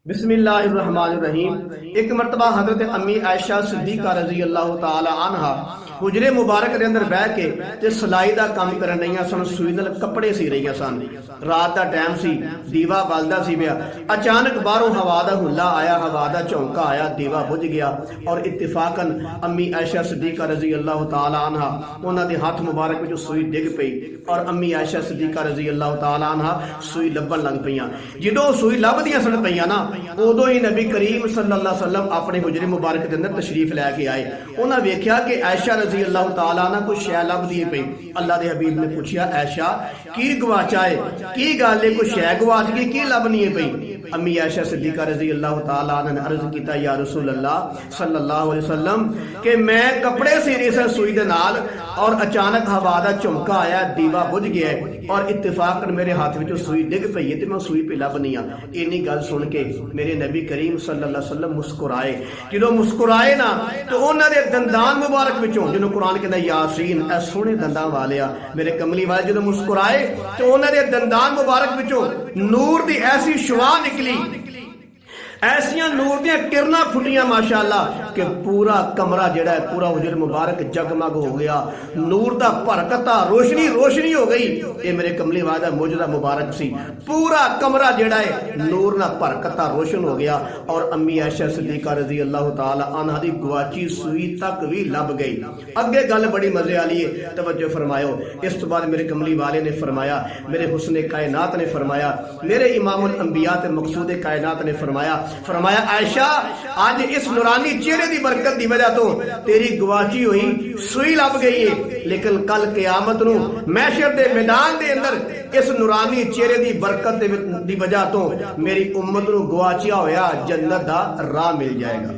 बिस्मिल्लाहिर्रहमानिर्रहीम। एक मरतबा हजरत अम्मी आयशा सिद्दीका रजी अल्लाह तआला अन्हा हुजरे मुबारक दे अंदर बह के ते सिलाई दा काम करन रहियां सन। सूई नाल कपड़े सी रहियां सन। रात दा टाइम सी, दीवा बलदा सी पिया। अचानक बाहरों हवा दा हुल्ला आया, हवा दा झोंका आया, दीवा बुझ गया और इत्तिफाकन अम्मी आयशा सिद्दीका रजी अल्लाह तआला अन्हा उन्हां दे हाथ मुबारक विच सूई डिग पई और अम्मी आयशा सिद्दीका रजी अल्लाह तआला अन्हा सूई लभण लग पईयां। जदों सूई लभदियां सन पईयां ना, उदों ही नबी करीम सल्लल्लाहु अलैहि वसल्लम अपने हुजरे मुबारक के अंदर तशरीफ लैके आए। उन्हें वेख्या कि ऐशा रजी अल्लाह तआला ना कोई शै लभदी पई। अल्लाह के हबीब ने पूछा, ऐशा की गवाचा है, की गल है, कोई शै गवाच गई, की लभनी है पई? अम्मी आयशा सिद्दीका रजी अल्लाह तआला ने अर्ज किया, या रसूल अल्लाह सल्लल्लाहु अलैहि वसल्लम कि मैं कपड़े सी रही सा सूई दे नाल और अचानक हवा दा झुमका आया, दीवा बुझ गया और इत्तिफाकन मेरे हाथ में सूई डिग पई है ते मैं सूई पे लभनी आ। इन्नी गल सुन के मेरे नबी करीम सल्लल्लाहु अलैहि वसल्लम मुस्कुराए। जो मुस्कुराए ना तो उन्होंने दंदान मुबारक विचों, जो कुरान कहता यासीन ए सोहने दंदां वालिया मेरे कमली वाले, जो मुस्कुराए तो उन्होंने दंदान मुबारक विचों नूर दी ऐसी शुआ निकली, ऐसियां नूर दियां किरना फुटियां माशाअल्लाह कि पूरा कमरा जिहड़ा है पूरा हुजर मुबारक जगमग हो गया। नूर दा भरकता रोशनी रोशनी हो गई। ये मेरे कमली वाले दा मौजूदा मुबारक सी। पूरा कमरा जिहड़ा है नूर नाल भरकता रोशन हो गया और अम्मी आयशा सिद्दीका रजी अल्लाह तआला अन्हा दी गुआची सूई तक भी लभ गई। अगे गल बड़ी मजे वाली है, तवज्जो फरमायो। इस तो बाद मेरे कमली वाले ने फरमाया, मेरे हुस्ने कायनात ने फरमाया, मेरे इमामुल अंबिया ते मकसूद कायनात ने फरमाया आयशा आज इस नूरानी चेहरे की बरकत की वजह तो तेरी गवाची हुई सूई लभ गई है, लेकिन कल क़यामत नूं महशर दे मैदान दे अंदर इस नूरानी चेहरे की बरकत की वजह तो मेरी उम्मत नूं गवाचिया होया जन्नत दा राह मिल जाएगा।